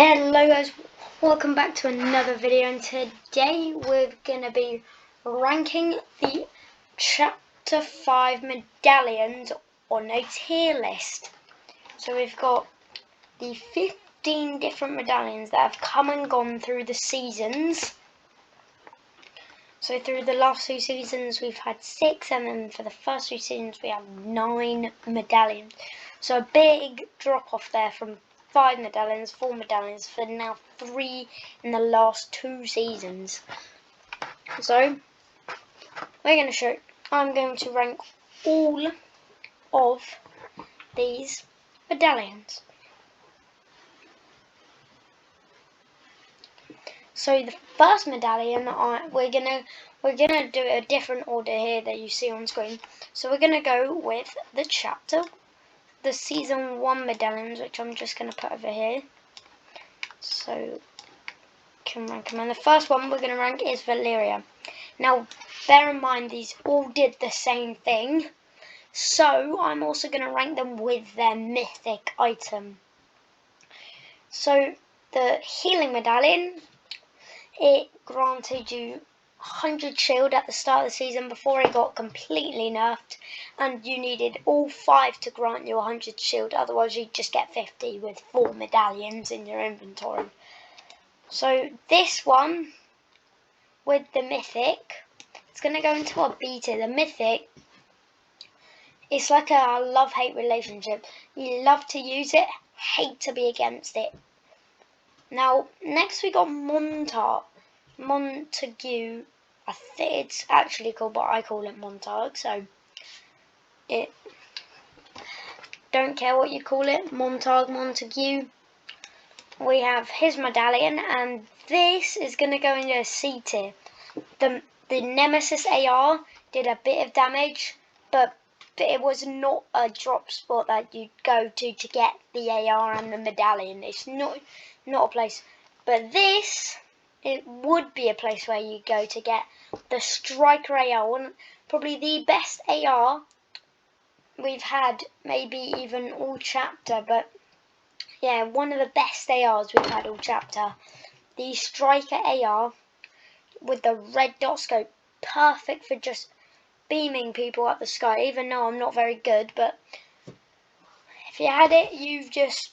Hello guys, welcome back to another video, and today we're going to be ranking the Chapter 5 medallions on a tier list. So we've got the 15 different medallions that have come and gone through the seasons. So through the last 2 seasons we've had 6, and then for the first 2 seasons we have 9 medallions. So a big drop off there from 5 medallions, 4 medallions, for now 3 in the last 2 seasons. So I'm going to rank all of these medallions. So the first medallion, we're gonna do a different order here that you see on screen. So we're gonna go with the season 1 medallions, which I'm just gonna put over here. So can rank them. And the first one we're gonna rank is Valeria. Now bear in mind these all did the same thing, so I'm also gonna rank them with their mythic item. So the healing medallion, it granted you 100 shield at the start of the season before it got completely nerfed, and you needed all 5 to grant you 100 shield, otherwise you'd just get 50 with 4 medallions in your inventory. So this one with the mythic, it's going to go into a B tier. The mythic, it's like a love-hate relationship. You love to use it, hate to be against it. Now next we got Montague. I think it's actually called, but I call it Montague, so it don't care what you call it, Montague. We have his medallion, and this is going to go into a C tier. The Nemesis AR did a bit of damage, but it was not a drop spot that you'd go to get the AR and the medallion. It's not a place. But this, it would be a place where you go to get the Striker AR, probably the best AR we've had, maybe even all chapter, but yeah, one of the best ARs we've had all chapter. The Striker AR with the red dot scope, perfect for just beaming people up the sky, even though I'm not very good, but if you had it, you just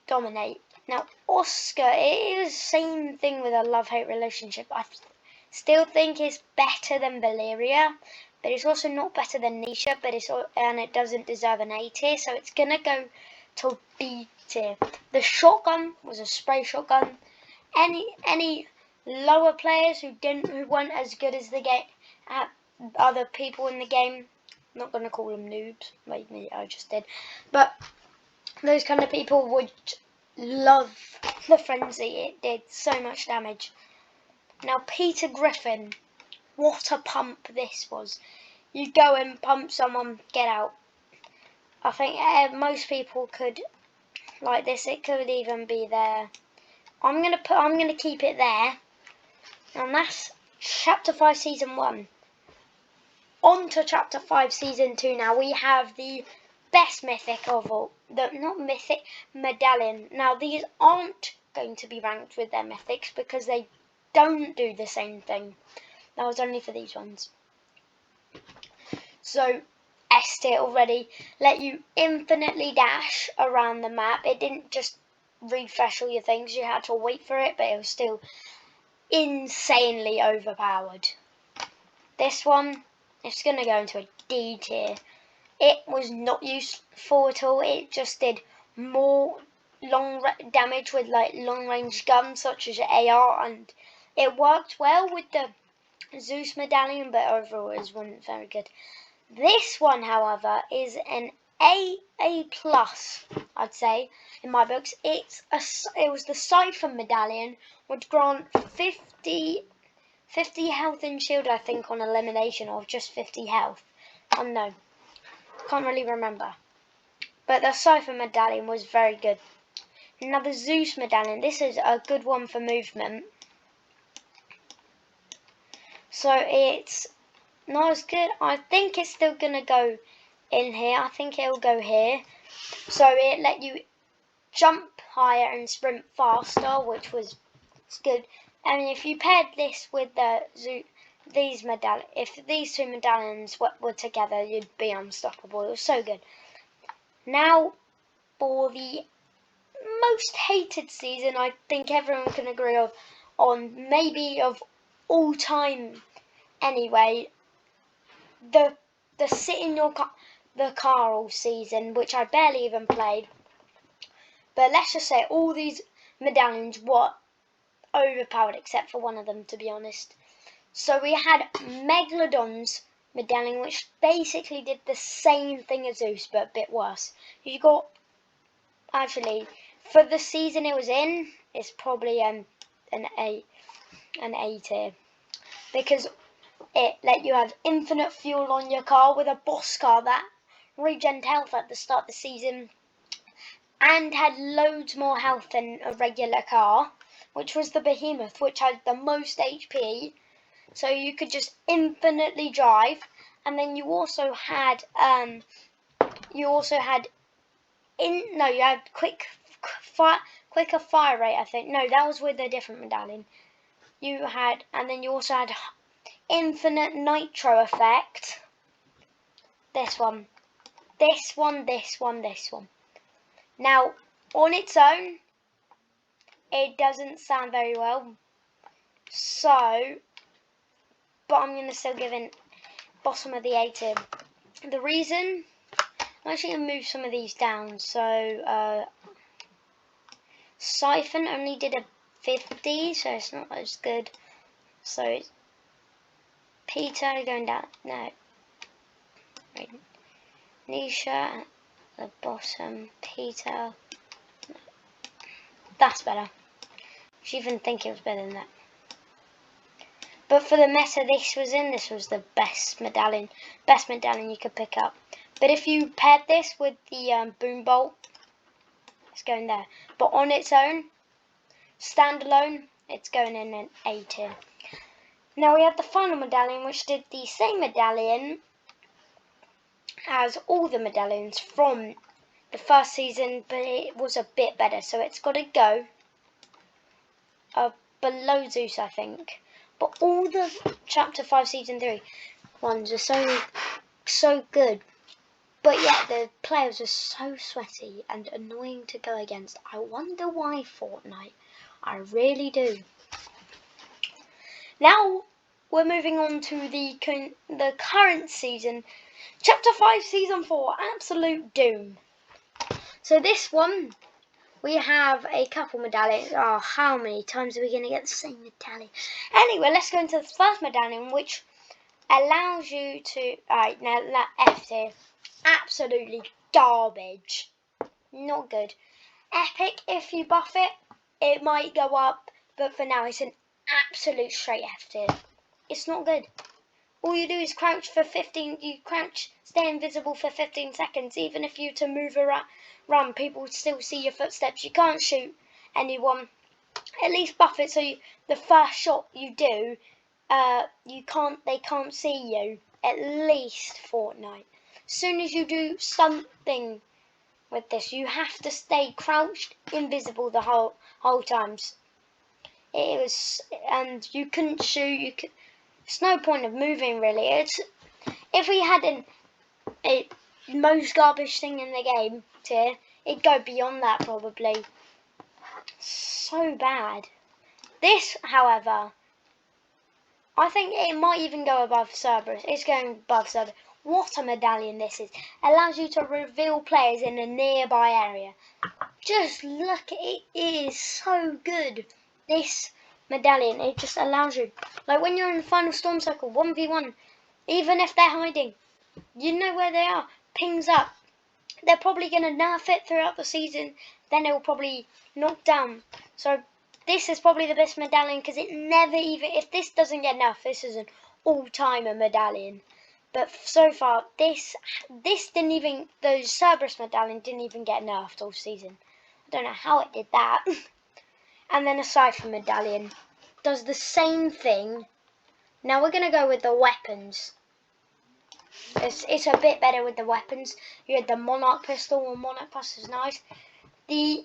dominate. Now Oscar, it is the same thing with a love-hate relationship. I still think it's better than Valeria, but it's also not better than Nisha, and it doesn't deserve an A tier, so it's gonna go to B tier. The shotgun was a spray shotgun. Any lower players who weren't as good as the game, other people in the game, I'm not gonna call them noobs, maybe I just did, but those kind of people would love the frenzy. It did so much damage. Now Peter Griffin, what a pump this was. You go and pump someone, get out. I think most people could like this. It could even be there. I'm gonna keep it there. And that's Chapter 5 Season 1. On to Chapter 5 Season 2 now. We have the best mythic of all. Not mythic, medallion. Now these aren't going to be ranked with their mythics because they don't do the same thing. That was only for these ones. So S tier already, let you infinitely dash around the map. It didn't just refresh all your things, you had to wait for it, but it was still insanely overpowered. This one, it's going to go into a D tier. It was not useful at all. It just did more long damage with like long range guns such as AR, and it worked well with the Zeus medallion, but overall it wasn't very good. This one, however, is an A plus, I'd say, in my books. It was the Siphon medallion, which grant 50 health and shield, I think, on elimination, or just 50 health. No, can't really remember. But the Siphon medallion was very good. Now the Zeus medallion, this is a good one for movement. So it's not as good. I think it's still going to go in here. I think it will go here. So it let you jump higher and sprint faster, which was good. And if you paired this with if these two medallions were together, you'd be unstoppable. It was so good. Now, for the most hated season, I think everyone can agree on maybe of all time. Anyway, the sit in the car all season, which I barely even played. But let's just say all these medallions were overpowered except for one of them, to be honest. So we had Megalodon's medallion, which basically did the same thing as Zeus, but a bit worse. You got, actually, for the season it was in, it's probably an A tier, because it let you have infinite fuel on your car with a boss car that regened health at the start of the season and had loads more health than a regular car, which was the Behemoth, which had the most HP, so you could just infinitely drive. And then you also had you had quicker fire rate, I think. No, that was with a different medallion. And then you also had infinite nitro effect. This one. Now, on its own, it doesn't sound very well. So, but I'm going to still give it bottom of the A tier. The reason, I'm actually going to move some of these down. So, Siphon only did a 50, so it's not as good. So, it's Peter going down. No. Right. Nisha at the bottom. Peter. That's better. I should even think it was better than that. But for the meta this was the best medallion you could pick up. But if you paired this with the boom bolt, it's going there. But on its own, standalone, it's going in an A tier. Now we have the final medallion, which did the same medallion as all the medallions from the first season, but it was a bit better. So it's got to go below Zeus, I think. But all the Chapter 5 Season 3 ones are so good. But yeah, the players are so sweaty and annoying to go against. I wonder why, Fortnite. I really do. Now, we're moving on to the current season. Chapter 5 Season 4, Absolute Doom. So this one, we have a couple medallions. Oh, how many times are we going to get the same medallion? Anyway, let's go into the first medallion, which allows you to... Alright, now that F tier. Absolutely garbage. Not good. Epic, if you buff it, it might go up. But for now, it's an absolute straight F tier. It's not good. All you do is crouch for 15... You crouch, stay invisible for 15 seconds. Even if you to move around, run, people would still see your footsteps. You can't shoot anyone. At least buff it so the first shot you do, they can't see you. At least Fortnite. As soon as you do something with this, you have to stay crouched, invisible the whole times. And you couldn't shoot. It's no point of moving really. If we had a most garbage thing in the game tier, it'd go beyond that probably. So bad. This, however, I think it might even go above Cerberus. It's going above Cerberus. What a medallion this is. Allows you to reveal players in a nearby area. Just look, it is so good. This medallion, it just allows you, like when you're in the final storm circle, 1v1, even if they're hiding, you know where they are, pings up. They're probably going to nerf it throughout the season, then it will probably knock down. So this is probably the best medallion, because it never even, if this doesn't get nerfed, this is an all-timer medallion. But so far, this didn't even, the Cerberus medallion didn't even get nerfed all season. I don't know how it did that. And then a Siphon medallion does the same thing. Now we're going to go with the weapons. It's a bit better with the weapons. You had the Monarch pistol, and Monarch pistol is nice. The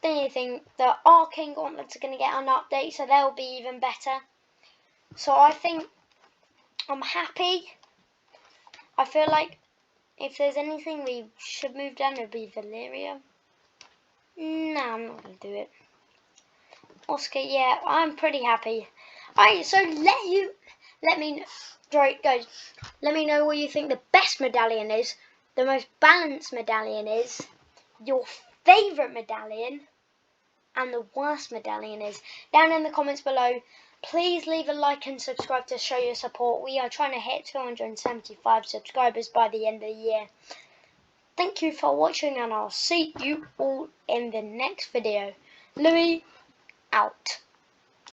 Anything, the Arcane Gauntlets are going to get an update, so they'll be even better. So I think I'm happy. I feel like if there's anything we should move down, it would be Valeria. No, I'm not going to do it. Oscar, yeah, I'm pretty happy. Alright, so let me know, right, guys, let me know what you think the best medallion is, the most balanced medallion is, your favourite medallion, and the worst medallion is. Down in the comments below. Please leave a like and subscribe to show your support. We are trying to hit 275 subscribers by the end of the year. Thank you for watching, and I'll see you all in the next video. Louis, out.